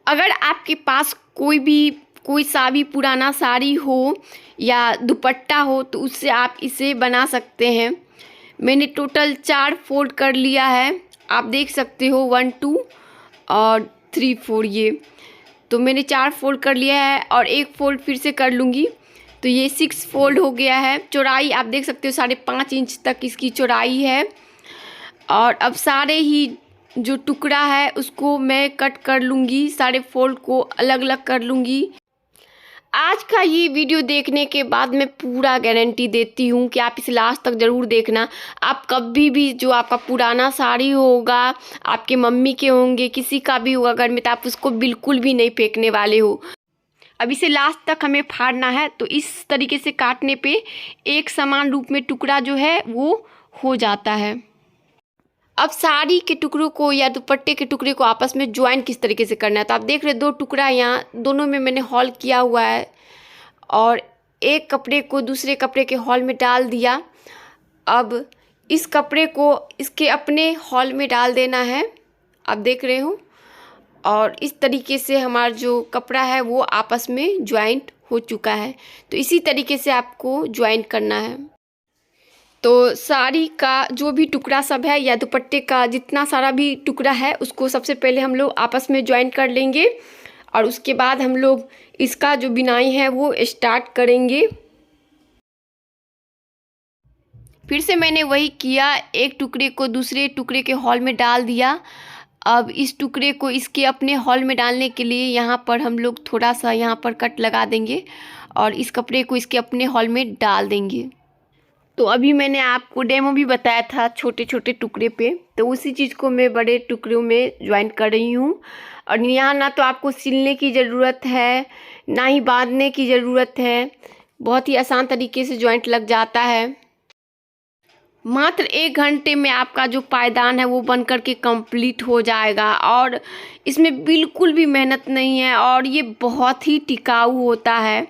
अगर आपके पास कोई सा भी पुराना साड़ी हो या दुपट्टा हो तो उससे आप इसे बना सकते हैं। मैंने टोटल 4 फोल्ड कर लिया है, आप देख सकते हो 1 2 और 3 4। ये तो मैंने 4 फोल्ड कर लिया है और एक फोल्ड फिर से कर लूँगी तो ये 6 फोल्ड हो गया है। चौड़ाई आप देख सकते हो 5.5 इंच तक इसकी चौड़ाई है। और अब सारे ही जो टुकड़ा है उसको मैं कट कर लूँगी, सारे फोल्ड को अलग अलग कर लूँगी। आज का ये वीडियो देखने के बाद मैं पूरा गारंटी देती हूँ कि आप इसे लास्ट तक ज़रूर देखना। आप कभी भी जो आपका पुराना साड़ी होगा, आपके मम्मी के होंगे, किसी का भी होगा घर में, तो आप उसको बिल्कुल भी नहीं फेंकने वाले हो। अब इसे लास्ट तक हमें फाड़ना है तो इस तरीके से काटने पे एक समान रूप में टुकड़ा जो है वो हो जाता है। अब साड़ी के टुकड़ों को या दुपट्टे के टुकड़े को आपस में ज्वाइन किस तरीके से करना है, तो आप देख रहे 2 टुकड़ा यहाँ दोनों में मैंने हॉल किया हुआ है और एक कपड़े को दूसरे कपड़े के हॉल में डाल दिया। अब इस कपड़े को इसके अपने हॉल में डाल देना है, आप देख रहे हो। और इस तरीके से हमारा जो कपड़ा है वो आपस में ज्वाइंट हो चुका है। तो इसी तरीके से आपको ज्वाइंट करना है। तो साड़ी का जो भी टुकड़ा सब है या दुपट्टे का जितना सारा भी टुकड़ा है उसको सबसे पहले हम लोग आपस में ज्वाइन कर लेंगे और उसके बाद हम लोग इसका जो बिनाई है वो स्टार्ट करेंगे। फिर से मैंने वही किया, एक टुकड़े को दूसरे टुकड़े के हॉल में डाल दिया। अब इस टुकड़े को इसके अपने हॉल में डालने के लिए यहाँ पर हम लोग थोड़ा सा यहाँ पर कट लगा देंगे और इस कपड़े को इसके अपने हॉल में डाल देंगे। तो अभी मैंने आपको डेमो भी बताया था छोटे छोटे टुकड़े पे, तो उसी चीज़ को मैं बड़े टुकड़ों में ज्वाइन कर रही हूँ। और यहाँ ना तो आपको सिलने की ज़रूरत है ना ही बांधने की ज़रूरत है, बहुत ही आसान तरीके से ज्वाइंट लग जाता है। मात्र 1 घंटे में आपका जो पायदान है वो बन कर के कंप्लीट हो जाएगा और इसमें बिल्कुल भी मेहनत नहीं है और ये बहुत ही टिकाऊ होता है।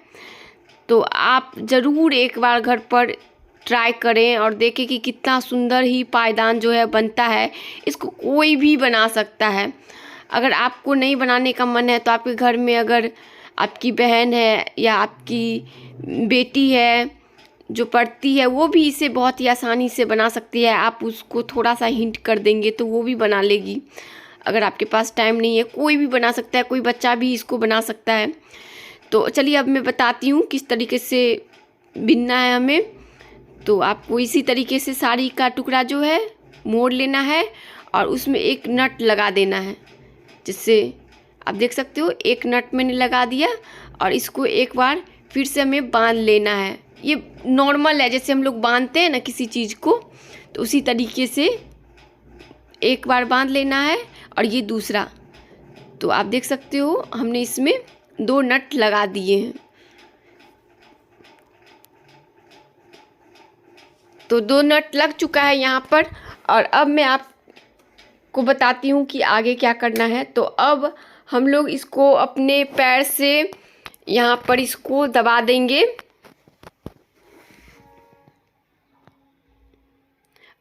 तो आप ज़रूर एक बार घर पर ट्राई करें और देखें कि कितना सुंदर ही पायदान जो है बनता है। इसको कोई भी बना सकता है। अगर आपको नहीं बनाने का मन है तो आपके घर में अगर आपकी बहन है या आपकी बेटी है जो पढ़ती है वो भी इसे बहुत ही आसानी से बना सकती है। आप उसको थोड़ा सा हिंट कर देंगे तो वो भी बना लेगी। अगर आपके पास टाइम नहीं है, कोई भी बना सकता है, कोई बच्चा भी इसको बना सकता है। तो चलिए अब मैं बताती हूँ किस तरीके से बिनना है हमें। तो आपको इसी तरीके से साड़ी का टुकड़ा जो है मोड़ लेना है और उसमें एक नट लगा देना है, जिससे आप देख सकते हो एक नट मैंने लगा दिया और इसको एक बार फिर से हमें बांध लेना है। ये नॉर्मल है, जैसे हम लोग बांधते हैं ना किसी चीज़ को, तो उसी तरीके से एक बार बांध लेना है। और ये दूसरा, तो आप देख सकते हो हमने इसमें 2 नट लगा दिए हैं। तो 2 नट लग चुका है यहाँ पर। और अब मैं आपको बताती हूँ कि आगे क्या करना है। तो अब हम लोग इसको अपने पैर से यहाँ पर इसको दबा देंगे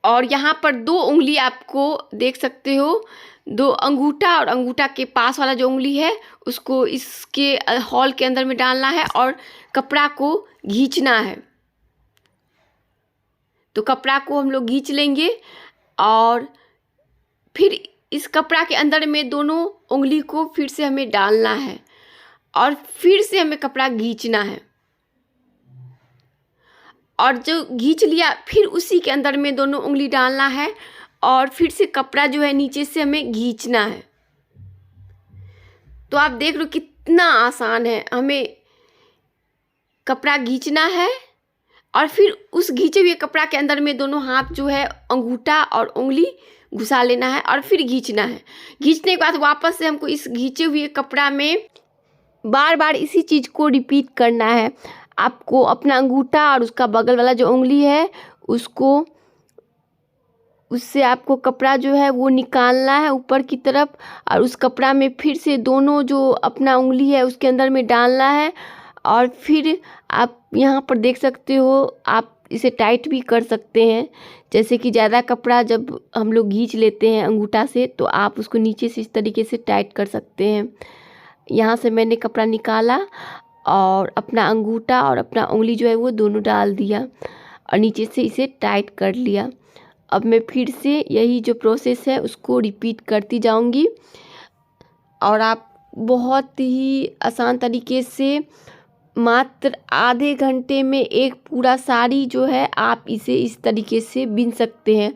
और यहाँ पर 2 उंगली आपको देख सकते हो, 2 अंगूठा और अंगूठा के पास वाला जो उंगली है उसको इसके हॉल के अंदर में डालना है और कपड़ा को खींचना है। तो कपड़ा को हम लोग खींच लेंगे और फिर इस कपड़ा के अंदर में दोनों उंगली को फिर से हमें डालना है और फिर से हमें कपड़ा खींचना है। और जो खींच लिया फिर उसी के अंदर में दोनों उंगली डालना है और फिर से कपड़ा जो है नीचे से हमें खींचना है। तो आप देख लो कितना आसान है। हमें कपड़ा खींचना है और फिर उस खींचे हुए कपड़ा के अंदर में दोनों हाथ जो है अंगूठा और उंगली घुसा लेना है और फिर खींचना है। खींचने के बाद वापस से हमको इस खींचे हुए कपड़ा में बार बार इसी चीज़ को रिपीट करना है। आपको अपना अंगूठा और उसका बगल वाला जो उंगली है उससे आपको कपड़ा जो है वो निकालना है ऊपर की तरफ और उस कपड़ा में फिर से दोनों जो अपना उंगली है उसके अंदर में डालना है। और फिर आप यहाँ पर देख सकते हो, आप इसे टाइट भी कर सकते हैं। जैसे कि ज़्यादा कपड़ा जब हम लोग खींच लेते हैं अंगूठा से तो आप उसको नीचे से इस तरीके से टाइट कर सकते हैं। यहाँ से मैंने कपड़ा निकाला और अपना अंगूठा और अपना उंगली जो है वो दोनों डाल दिया और नीचे से इसे टाइट कर लिया। अब मैं फिर से यही जो प्रोसेस है उसको रिपीट करती जाऊंगी और आप बहुत ही आसान तरीके से मात्र आधे घंटे में एक पूरा साड़ी जो है आप इसे इस तरीके से बिन सकते हैं।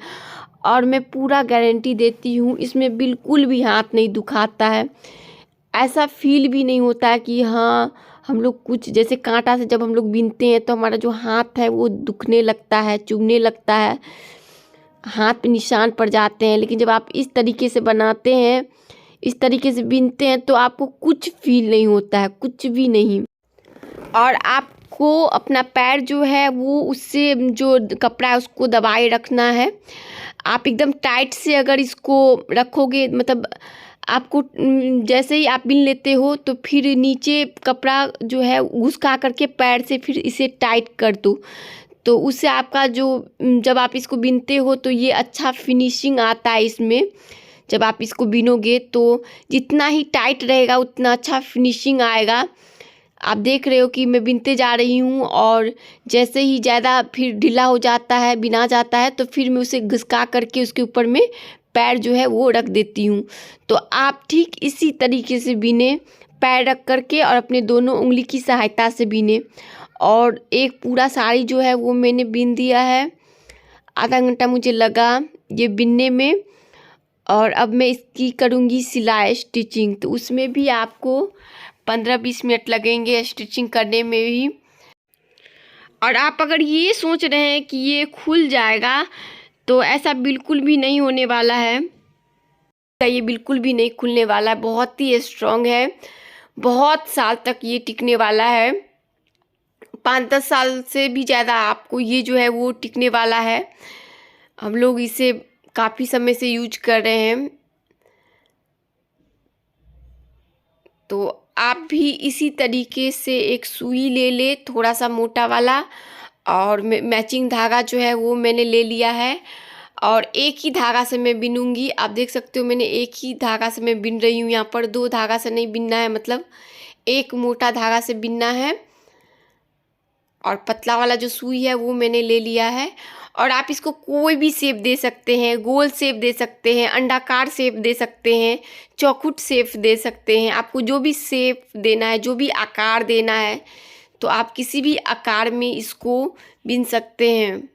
और मैं पूरा गारंटी देती हूँ, इसमें बिल्कुल भी हाथ नहीं दुखाता है। ऐसा फील भी नहीं होता है कि हाँ हम लोग कुछ जैसे कांटा से जब हम लोग बिनते हैं तो हमारा जो हाथ है वो दुखने लगता है, चुभने लगता है, हाथ पे निशान पड़ जाते हैं। लेकिन जब आप इस तरीके से बनाते हैं, इस तरीके से बिनते हैं तो आपको कुछ फील नहीं होता है, कुछ भी नहीं। और आपको अपना पैर जो है वो उससे जो कपड़ा है उसको दबाए रखना है। आप एकदम टाइट से अगर इसको रखोगे, मतलब आपको जैसे ही आप बिन लेते हो तो फिर नीचे कपड़ा जो है घुसका करके पैर से फिर इसे टाइट कर दो, तो उससे आपका जो जब आप इसको बिनते हो तो ये अच्छा फिनिशिंग आता है इसमें। जब आप इसको बिनोगे तो जितना ही टाइट रहेगा उतना अच्छा फिनिशिंग आएगा। आप देख रहे हो कि मैं बिनते जा रही हूँ और जैसे ही ज़्यादा फिर ढीला हो जाता है, बिना जाता है, तो फिर मैं उसे घिसका करके उसके ऊपर में पैर जो है वो रख देती हूँ। तो आप ठीक इसी तरीके से बिने, पैर रख करके और अपने दोनों उंगली की सहायता से बिने। और एक पूरा साड़ी जो है वो मैंने बिन दिया है। आधा घंटा मुझे लगा ये बिनने में। और अब मैं इसकी करूँगी सिलाई स्टिचिंग, तो उसमें भी आपको 15-20 मिनट लगेंगे स्टिचिंग करने में भी। और आप अगर ये सोच रहे हैं कि ये खुल जाएगा तो ऐसा बिल्कुल भी नहीं होने वाला है। ये बिल्कुल भी नहीं खुलने वाला है, बहुत ही स्ट्रॉन्ग है, बहुत साल तक ये टिकने वाला है। 5-10 साल से भी ज़्यादा आपको ये जो है वो टिकने वाला है। हम लोग इसे काफ़ी समय से यूज कर रहे हैं। तो आप भी इसी तरीके से एक सुई ले ले, थोड़ा सा मोटा वाला, और मैचिंग धागा जो है वो मैंने ले लिया है और एक ही धागा से मैं बिनूंगी। आप देख सकते हो मैंने एक ही धागा से मैं बिन रही हूँ। यहाँ पर 2 धागा से नहीं बिनना है, मतलब एक मोटा धागा से बिनना है। और पतला वाला जो सुई है वो मैंने ले लिया है। और आप इसको कोई भी शेप दे सकते हैं, गोल शेप दे सकते हैं, अंडाकार शेप दे सकते हैं, चौखुट शेप दे सकते हैं। आपको जो भी शेप देना है, जो भी आकार देना है, तो आप किसी भी आकार में इसको बिन सकते हैं।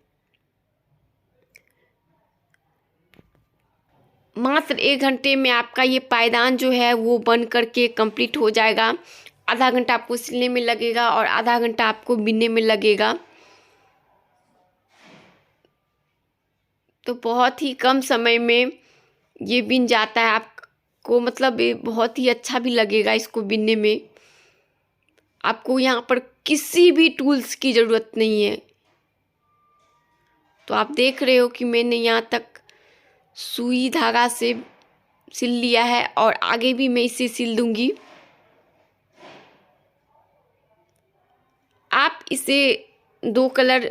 मात्र 1 घंटे में आपका ये पायदान जो है वो बन करके कंप्लीट हो जाएगा। आधा घंटा आपको सिलने में लगेगा और आधा घंटा आपको बिनने में लगेगा। तो बहुत ही कम समय में ये बिन जाता है आपको, मतलब ये बहुत ही अच्छा भी लगेगा इसको बिनने में। आपको यहाँ पर किसी भी टूल्स की ज़रूरत नहीं है। तो आप देख रहे हो कि मैंने यहाँ तक सुई धागा से सिल लिया है और आगे भी मैं इसे सिल दूंगी। आप इसे 2 कलर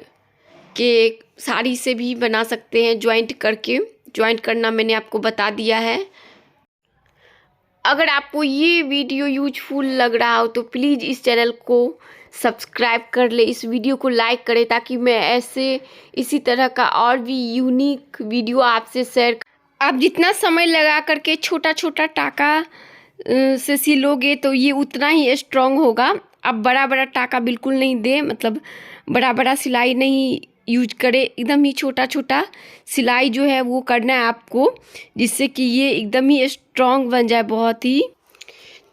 के साड़ी से भी बना सकते हैं, ज्वाइंट करके। ज्वाइंट करना मैंने आपको बता दिया है। अगर आपको ये वीडियो यूजफुल लग रहा हो तो प्लीज़ इस चैनल को सब्सक्राइब कर ले, इस वीडियो को लाइक करें, ताकि मैं ऐसे इसी तरह का और भी यूनिक वीडियो आपसे शेयर। आप जितना समय लगा करके छोटा छोटा टाका से सिलोगे तो ये उतना ही स्ट्रॉन्ग होगा। आप बड़ा बड़ा टाका बिल्कुल नहीं दे, मतलब बड़ा बड़ा सिलाई नहीं यूज करें, एकदम ही छोटा छोटा सिलाई जो है वो करना है आपको, जिससे कि ये एकदम ही स्ट्रॉन्ग बन जाए बहुत ही।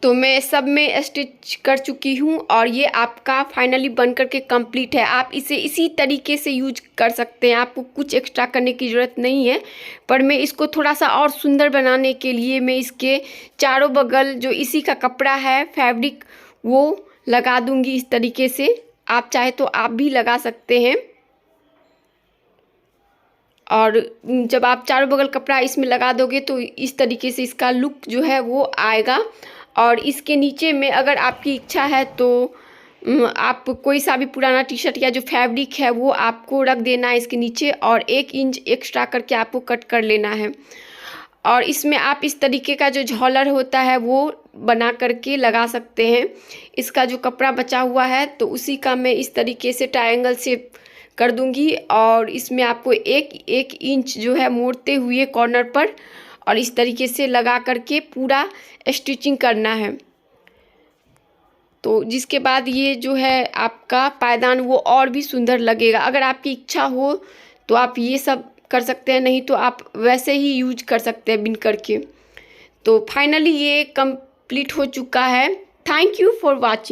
तो मैं सब में स्टिच कर चुकी हूँ और ये आपका फाइनली बन करके कंप्लीट है। आप इसे इसी तरीके से यूज कर सकते हैं, आपको कुछ एक्स्ट्रा करने की ज़रूरत नहीं है। पर मैं इसको थोड़ा सा और सुंदर बनाने के लिए मैं इसके चारों बगल जो इसी का कपड़ा है, फैब्रिक, वो लगा दूंगी इस तरीके से। आप चाहे तो आप भी लगा सकते हैं। और जब आप चारों बगल कपड़ा इसमें लगा दोगे तो इस तरीके से इसका लुक जो है वो आएगा। और इसके नीचे में अगर आपकी इच्छा है तो आप कोई सा भी पुराना टी शर्ट या जो फैब्रिक है वो आपको रख देना है इसके नीचे, और 1 इंच एक्स्ट्रा करके आपको कट कर लेना है। और इसमें आप इस तरीके का जो झालर होता है वो बना करके लगा सकते हैं। इसका जो कपड़ा बचा हुआ है तो उसी का मैं इस तरीके से ट्रायंगल शेप कर दूंगी और इसमें आपको एक इंच जो है मोड़ते हुए कॉर्नर पर और इस तरीके से लगा करके पूरा स्टिचिंग करना है। तो जिसके बाद ये जो है आपका पायदान वो और भी सुंदर लगेगा। अगर आपकी इच्छा हो तो आप ये सब कर सकते हैं, नहीं तो आप वैसे ही यूज कर सकते हैं बिन करके। तो फाइनली ये कंप्लीट हो चुका है। Thank you for watching.